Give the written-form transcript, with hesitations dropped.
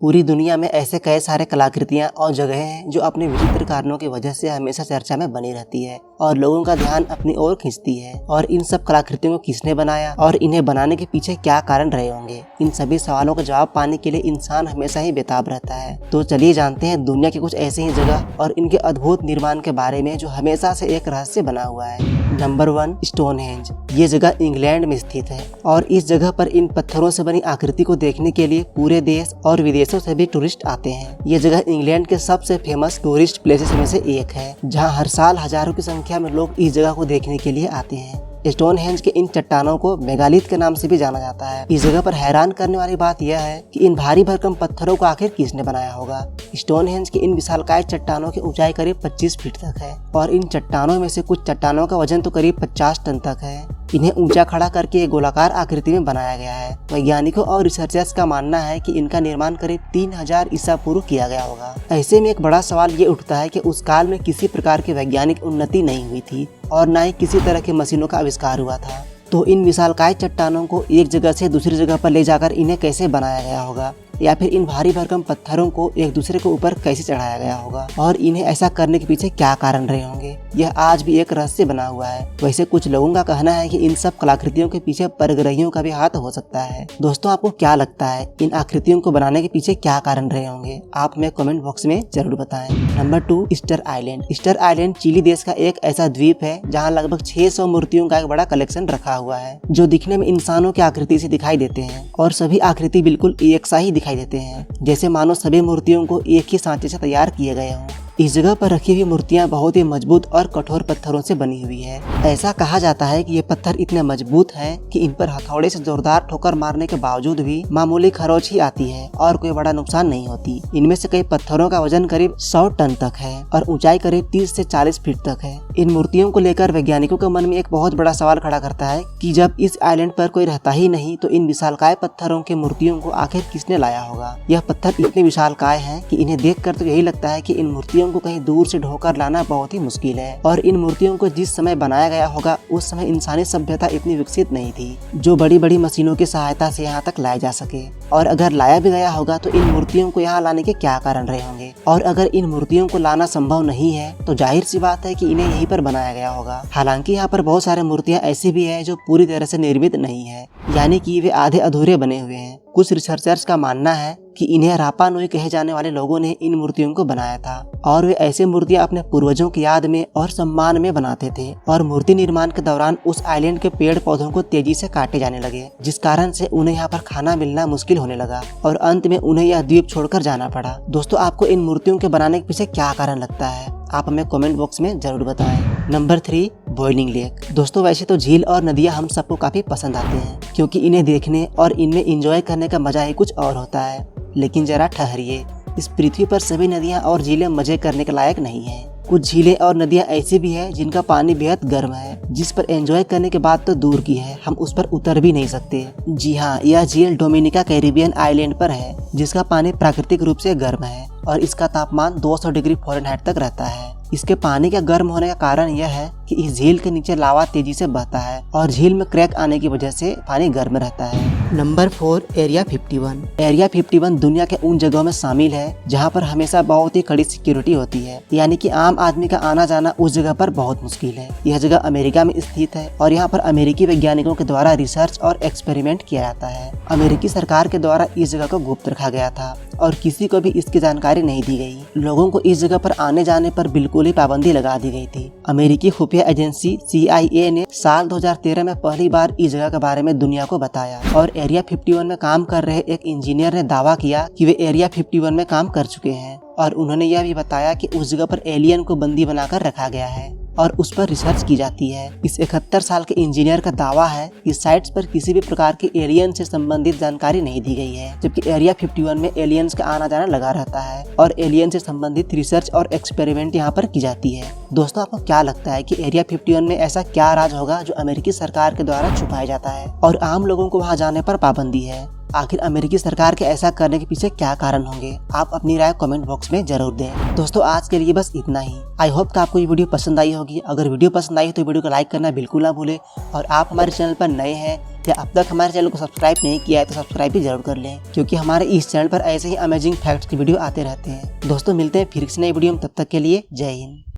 पूरी दुनिया में ऐसे कई सारे कलाकृतियां और जगहें हैं जो अपने विचित्र कारणों की वजह से हमेशा चर्चा में बनी रहती है और लोगों का ध्यान अपनी ओर खींचती है। और इन सब कलाकृतियों को किसने बनाया और इन्हें बनाने के पीछे क्या कारण रहे होंगे, इन सभी सवालों का जवाब पाने के लिए इंसान हमेशा ही बेताब रहता है। तो चलिए जानते हैं दुनिया की कुछ ऐसी ही जगह और इनके अद्भुत निर्माण के बारे में जो हमेशा से एक रहस्य बना हुआ है। Number 1, Stonehenge. ये जगह इंग्लैंड में स्थित है और इस जगह पर इन पत्थरों से बनी आकृति को देखने के लिए पूरे देश और विदेशों से भी टूरिस्ट आते हैं। ये जगह इंग्लैंड के सबसे फेमस टूरिस्ट प्लेसेस में से एक है, जहां हर साल हजारों की संख्या में लोग इस जगह को देखने के लिए आते हैं। स्टोनहेंज के इन चट्टानों को मेगालिथ के नाम से भी जाना जाता है। इस जगह पर हैरान करने वाली बात यह है कि इन भारी भरकम पत्थरों को आखिर किसने बनाया होगा। स्टोनहेंज के इन विशालकाय चट्टानों की ऊंचाई करीब 25 फीट तक है और इन चट्टानों में से कुछ चट्टानों का वजन तो करीब 50 टन तक है। इन्हें ऊंचा खड़ा करके एक गोलाकार आकृति में बनाया गया है। वैज्ञानिकों और रिसर्चर्स का मानना है कि इनका निर्माण करीब 3000 ईसा पूर्व किया गया होगा। ऐसे में एक बड़ा सवाल ये उठता है कि उस काल में किसी प्रकार की वैज्ञानिक उन्नति नहीं हुई थी और न ही किसी तरह की मशीनों का आविष्कार हुआ था। तो इन विशालकाय चट्टानों को एक जगह से दूसरी जगह पर ले जाकर इन्हें कैसे बनाया गया होगा, या फिर इन भारी भरकम पत्थरों को एक दूसरे के ऊपर कैसे चढ़ाया गया होगा और इन्हें ऐसा करने के पीछे क्या कारण रहे होंगे, यह आज भी एक रहस्य बना हुआ है। वैसे कुछ लोगों का कहना है कि इन सब कलाकृतियों के पीछे परग्रहियों का भी हाथ हो सकता है। दोस्तों, आपको क्या लगता है इन आकृतियों को बनाने के पीछे क्या कारण रहे होंगे? आप हमें कमेंट बॉक्स में जरूर बताएं। Number 2, Easter island. Easter island Chile देश का एक ऐसा द्वीप है जहाँ लगभग 600 मूर्तियों का एक बड़ा कलेक्शन रखा हुआ है, जो दिखने में इंसानों की आकृति से दिखाई देते हैं और सभी आकृति बिल्कुल एक सा ही दिखाई देते हैं, जैसे मानो सभी मूर्तियों को एक ही सांचे से तैयार किए गए हों। इस जगह पर रखी हुई मूर्तियां बहुत ही मजबूत और कठोर पत्थरों से बनी हुई है। ऐसा कहा जाता है कि ये पत्थर इतने मजबूत हैं कि इन पर हथौड़े से जोरदार ठोकर मारने के बावजूद भी मामूली खरोंच ही आती है और कोई बड़ा नुकसान नहीं होती। इनमें से कई पत्थरों का वजन करीब 100 टन तक है और ऊंचाई करीब 30 से 40 फीट तक है। इन मूर्तियों को लेकर वैज्ञानिकों के मन में एक बहुत बड़ा सवाल खड़ा करता है कि जब इस आइलैंड पर कोई रहता ही नहीं तो इन विशालकाय पत्थरों के मूर्तियों को आखिर किसने लाया होगा। यह पत्थर इतने विशालकाय हैं कि इन्हें देखकर तो यही लगता है कि इन मूर्तियों को कहीं दूर से ढोकर लाना बहुत ही मुश्किल है और इन मूर्तियों को जिस समय बनाया गया होगा उस समय इंसानी सभ्यता इतनी विकसित नहीं थी जो बड़ी बड़ी मशीनों की सहायता से यहाँ तक लाया जा सके। और अगर लाया भी गया होगा तो इन मूर्तियों को यहाँ लाने के क्या कारण रहे होंगे, और अगर इन मूर्तियों को लाना संभव नहीं है तो जाहिर सी बात है कि इन्हें यहीं पर बनाया गया होगा। हालांकि यहाँ पर बहुत सारे मूर्तियाँ ऐसी भी है जो पूरी तरह से निर्मित नहीं है, यानी कि वे आधे अधूरे बने हुए हैं। कुछ रिसर्चर्स का मानना है कि इन्हें रापा नुई कहे जाने वाले लोगों ने इन मूर्तियों को बनाया था और वे ऐसे मूर्तियां अपने पूर्वजों की याद में और सम्मान में बनाते थे। और मूर्ति निर्माण के दौरान उस आइलैंड के पेड़ पौधों को तेजी से काटे जाने लगे, जिस कारण से उन्हें यहाँ पर खाना मिलना मुश्किल होने लगा और अंत में उन्हें यह द्वीप छोड़कर जाना पड़ा। दोस्तों, आपको इन मूर्तियों के बनाने के पीछे क्या कारण लगता है? आप हमें कमेंट बॉक्स में जरूर बताएं। Number 3, boiling lake. दोस्तों, वैसे तो झील और नदियां हम सबको काफी पसंद आते हैं क्योंकि इन्हें देखने और इनमें एंजॉय करने का मजा ही कुछ और होता है। लेकिन जरा ठहरिए, इस पृथ्वी पर सभी नदियां और झीलें मजे करने के लायक नहीं है। कुछ झीलें और नदियां ऐसी भी है जिनका पानी बेहद गर्म है, जिस पर एंजॉय करने के बाद तो दूर की है, हम उस पर उतर भी नहीं सकते। जी हाँ, यह झील डोमिनिका कैरिबियन आइलैंड पर है, जिसका पानी प्राकृतिक रूप से गर्म है और इसका तापमान 200 डिग्री फ़ारेनहाइट तक रहता है। इसके पानी के गर्म होने का कारण यह है कि इस झील के नीचे लावा तेजी से बहता है और झील में क्रैक आने की वजह से पानी गर्म रहता है। Number 4, area 51। एरिया 51 दुनिया के उन जगहों में शामिल है जहां पर हमेशा बहुत ही कड़ी सिक्योरिटी होती है, यानी कि आम आदमी का आना जाना उस जगह पर बहुत मुश्किल है। यह जगह अमेरिका में स्थित है और यहाँ पर अमेरिकी वैज्ञानिकों के द्वारा रिसर्च और एक्सपेरिमेंट किया जाता है। अमेरिकी सरकार के द्वारा इस जगह को गुप्त रखा गया था और किसी को भी इसकी जानकारी नहीं दी गई। लोगों को इस जगह पर आने जाने पर बिल्कुल ही पाबंदी लगा दी गई थी। अमेरिकी खुफिया एजेंसी CIA ने साल 2013 में पहली बार इस जगह के बारे में दुनिया को बताया और एरिया 51 में काम कर रहे एक इंजीनियर ने दावा किया कि वे एरिया 51 में काम कर चुके हैं और उन्होंने यह भी बताया कि उस जगह पर एलियन को बंदी बनाकर रखा गया है और उस पर रिसर्च की जाती है। इस 71 साल के इंजीनियर का दावा है कि साइट्स पर किसी भी प्रकार के एलियन से संबंधित जानकारी नहीं दी गई है, जबकि एरिया 51 में एलियंस का आना जाना लगा रहता है और एलियन से संबंधित रिसर्च और एक्सपेरिमेंट यहाँ पर की जाती है। दोस्तों आपको क्या लगता है कि एरिया 51 में ऐसा क्या राज होगा जो अमेरिकी सरकार के द्वारा छुपाया जाता है और आम लोगों को वहां जाने पर पाबंदी है? आखिर अमेरिकी सरकार के ऐसा करने के पीछे क्या कारण होंगे? आप अपनी राय कमेंट बॉक्स में जरूर दें। दोस्तों आज के लिए बस इतना ही। आई होप कि आपको ये वीडियो पसंद आई होगी। अगर वीडियो पसंद आई तो वीडियो को लाइक करना बिल्कुल ना भूलें और आप हमारे चैनल पर नए हैं या अब तक हमारे चैनल को सब्सक्राइब नहीं किया है तो सब्सक्राइब भी जरूर कर लें, क्योंकि हमारे इस चैनल पर ऐसे ही अमेजिंग फैक्ट्स की वीडियो आते रहते हैं। दोस्तों मिलते हैं फिर से नई वीडियो में, तब तक के लिए जय हिंद।